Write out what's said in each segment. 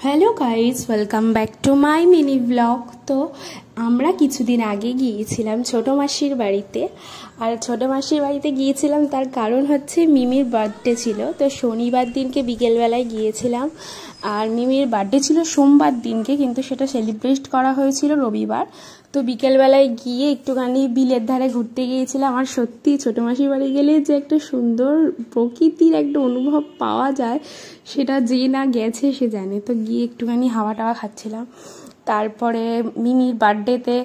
Hello guys, welcome back to my mini blog. তো আমরা কিছুদিন আগে গিয়েছিলাম ছোটো মাসির বাড়িতে। আর ছোটো মাসির বাড়িতে গিয়েছিলাম তার কারণ হচ্ছে মিমির বার্থডে ছিল। তো শনিবার দিনকে বিকেলবেলায় গিয়েছিলাম, আর মিমির বার্থডে ছিল সোমবার দিনকে, কিন্তু সেটা সেলিব্রেট করা হয়েছিল রবিবার। তো বিকেলবেলায় গিয়ে একটুখানি বিলের ধারে ঘুরতে গিয়েছিলাম। আর সত্যি ছোটো মাসির বাড়ি গেলে যে একটা সুন্দর প্রকৃতির একটা অনুভব পাওয়া যায়, সেটা যে না গেছে সে জানে। তো গিয়ে একটুখানি হাওয়া টাওয়া খাচ্ছিলাম। তারপরে মিমির বার্থডেতে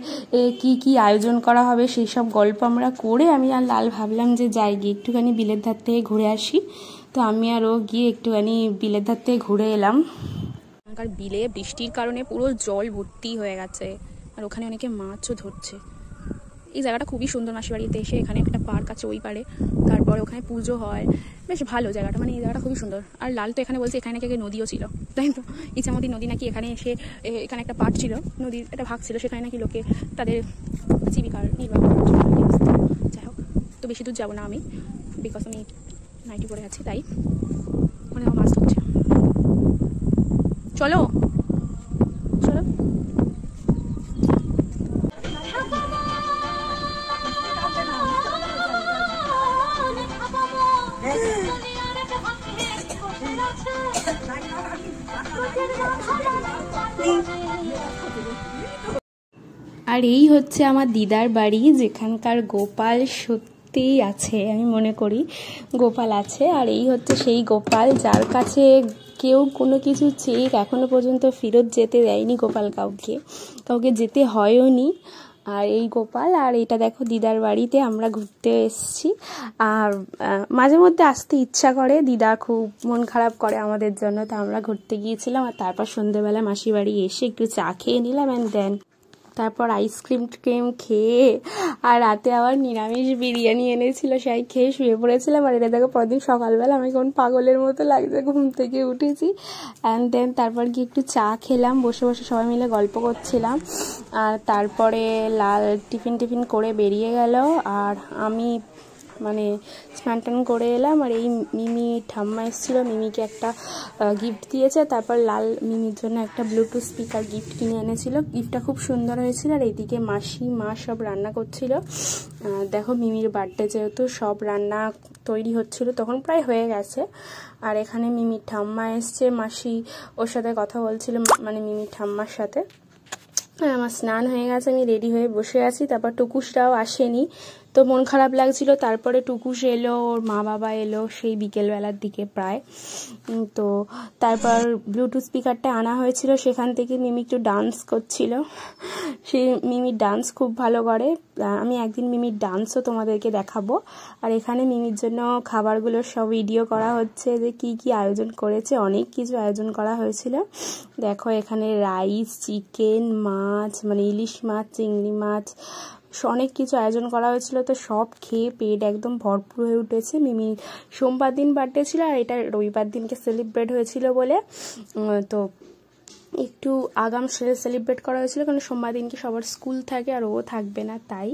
কি কি আয়োজন করা হবে সেই সব গল্প আমরা করে আমি আর লাল ভাবলাম যে যাই গিয়ে একটুখানি বিলের ধার থেকে ঘুরে আসি। তো আমি আর ও গিয়ে একটুখানি বিলের ধার থেকে ঘুরে এলাম। এখানকার বিলে বৃষ্টির কারণে পুরো জল ভর্তি হয়ে গেছে, আর ওখানে অনেকে মাছও ধরছে। এই জায়গাটা খুবই সুন্দর। মাসির বাড়িতে এসে এখানে একটা পার্ক আছে ওই পারে, তারপরে ওখানে পুজো হয়, বেশ ভালো জায়গাটা। মানে এই জায়গাটা খুবই সুন্দর। আর লাল তো এখানে বলছে এখানে নাকি আগে নদীও ছিল, তাই তো ইছামতি নদী নাকি এখানে এসে এখানে একটা পার্ট ছিল, নদীর একটা ভাগ ছিল, সেখানে নাকি লোকে তাদের জীবিকার নির্বাহ করার জন্য। যাই হোক, তো বেশি দূর যাবো না আমি, বিকজ আমি নাইটি পরে আছি, তাই ওখানে মাছ ধরছে। চলো চলো। আর এই হচ্ছে আমার দিদার বাড়ি, যেখানকার গোপাল সত্যিই আছে, আমি মনে করি গোপাল আছে। আর এই হচ্ছে সেই গোপাল যার কাছে কেউ কোনো কিছু চেয়ে এখনো পর্যন্ত ফেরত যেতে দেয়নি গোপাল, কাউকে যেতে হয়ও নি। আর এই গোপাল। আর এটা দেখো দিদার বাড়িতে আমরা ঘুরতে এসেছি। আর মাঝে মধ্যে আসতে ইচ্ছা করে, দিদা খুব মন খারাপ করে আমাদের জন্য। তো আমরা ঘুরতে গিয়েছিলাম, আর তারপর সন্ধ্যেবেলা মাসির বাড়ি এসে একটু চা খেয়ে নিলাম, অ্যান্ড দেন তারপর আইসক্রিম খেয়ে, আর রাতে আবার নিরামিষ বিরিয়ানি এনেছিল, সেই খেয়ে শুয়ে পড়েছিলাম। আর এটা দেখো পরদিন সকালবেলা আমি কোন পাগলের মতো লাগছে, ঘুম থেকে উঠেছি। অ্যান্ড দেন তারপর গিয়ে একটু চা খেলাম, বসে বসে সবাই মিলে গল্প করছিলাম। আর তারপরে লাল টিফিন করে বেরিয়ে গেল, আর আমি মানে স্নান টান করে এলাম। আর এই মিমি ঠাম্মা এসেছিলো, মিমিকে একটা গিফট দিয়েছে। তারপর লাল মিমির জন্য একটা ব্লুটুথ স্পিকার গিফট কিনে এনেছিল, গিফটটা খুব সুন্দর হয়েছিল। আর এইদিকে মা সব রান্না করছিল। দেখো মিমির বার্থডে যেহেতু সব রান্না তৈরি হচ্ছিল, তখন প্রায় হয়ে গেছে। আর এখানে মিমির ঠাম্মা এসছে, মাসি ওর সাথে কথা বলছিল, মানে মিমির ঠাম্মার সাথে। আমার স্নান হয়ে গেছে, আমি রেডি হয়ে বসে আছি। তারপর টুকুসটাও আসেনি, তো মন খারাপ লাগছিল। তারপরে টুকুস এলো, ওর মা বাবা এলো সেই বিকেলবেলার দিকে প্রায়। তো তারপর ব্লুটুথ স্পিকারটা আনা হয়েছিল, সেখান থেকে মিমি একটু ডান্স করছিল। সে মিমির ডান্স খুব ভালো করে, আমি একদিন মিমির ডান্সও তোমাদেরকে দেখাবো। আর এখানে মিমির জন্য খাবারগুলোর সব ভিডিও করা হচ্ছে, যে কি কি আয়োজন করেছে। অনেক কিছু আয়োজন করা হয়েছিল। দেখো এখানে রাইস, চিকেন, মাছ, মানে ইলিশ মাছ, চিংড়ি মাছ, অনেক কিছু আয়োজন করা হয়েছিল। তো সব খেয়ে পেট একদম ভরপুর হয়ে উঠেছে। মিমির সোমবার দিন বার্থডে ছিল, আর এটা রবিবার দিনকে সেলিব্রেট হয়েছিল বলে তো একটু আগাম সেলিব্রেট করা হয়েছিল, কারণ সোমবার দিনকে সবার স্কুল থাকে আর ও থাকবে না, তাই।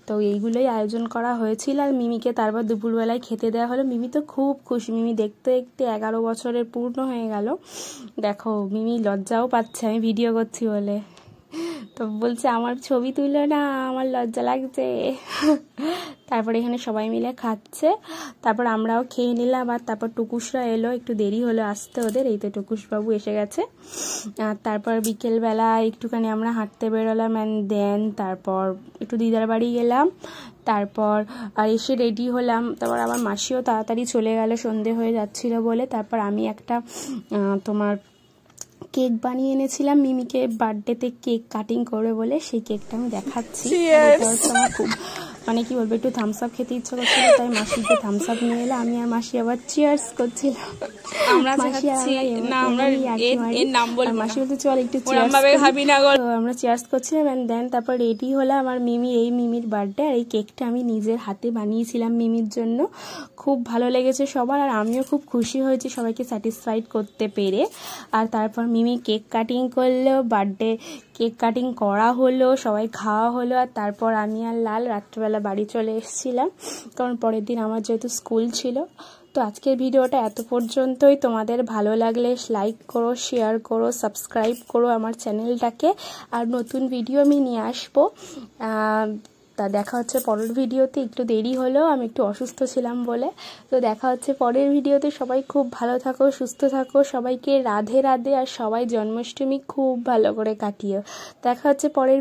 তো এইগুলোই আয়োজন করা হয়েছিল। আর মিমিকে তারপর দুপুরবেলায় খেতে দেওয়া হলো। মিমি তো খুব খুশি, মিমি দেখতে দেখতে 11 বছরের পূর্ণ হয়ে গেল। দেখো মিমি লজ্জাও পাচ্ছে আমি ভিডিও করছি বলে, তো বলছে আমার ছবি তুলো না, আমার লজ্জা লাগছে। তারপর এখানে সবাই মিলে খাচ্ছে, তারপর আমরাও খেয়ে নিলাম। আর তারপর টুকুসরা এলো, একটু দেরি হলো আসতে ওদের, এই তো টুকুসবাবু এসে গেছে। আর তারপর বিকেলবেলা একটুখানি আমরা হাঁটতে বেরোলাম, অ্যান্ড দেন তারপর একটু দিদার বাড়ি গেলাম। তারপর আর এসে রেডি হলাম। তারপর আমার মাসিও তাড়াতাড়ি চলে গেল, সন্ধে হয়ে যাচ্ছিল বলে। তারপর আমি একটা তোমার কেক বানিয়ে এনেছিলাম মিমিকে বার্থডেতে কেক কাটিং করবে বলে, সেই কেকটা আমি দেখাচ্ছি। আমার খুব মানে কি বলবো, একটু থামস আপ খেতে ইচ্ছা করছিল, তাই মাসিকে থামস আপ নিয়ে এলো। আমি আর মাসি আবার চিয়ার্স করছিলাম। মাসি বলতে চল একটু আমরা চিয়ার্স করছিলাম। অ্যান্ড দেন তারপর রেডি হলাম। আর মিমির বার্থডে, আর এই কেকটা আমি নিজের হাতে বানিয়েছিলাম মিমির জন্য। খুব ভালো লেগেছে সবার, আর আমিও খুব খুশি হয়েছি সবাইকে স্যাটিসফাইড করতে পেরে। আর তারপর মিমি কেক কাটিং করলো, বার্থডে কেক কাটিং করা হলো, সবাই খাওয়া হলো। আর তারপর আমি আর লাল রাত্রেবেলা বাড়ি চলে এসেছিলাম, কারণ পরের দিন আমার যেহেতু স্কুল ছিল। তো আজকের ভিডিওটা এত পর্যন্তই। তোমাদের ভালো লাগলে লাইক করো, শেয়ার করো, সাবস্ক্রাইব করো আমার চ্যানেলটাকে। আর নতুন ভিডিও আমি নিয়ে আসবো। তা দেখা হচ্ছে পরের ভিডিওতে। একটু দেরি হলো, আমি একটু অসুস্থ ছিলাম বলে। তো দেখা হচ্ছে পরের ভিডিওতে। সবাই খুব ভালো থাকো, সুস্থ থাকো, সবাইকে রাধে রাধে। আর সবাই জন্মাষ্টমী খুব ভালো করে কাটিও। দেখা হচ্ছে পরের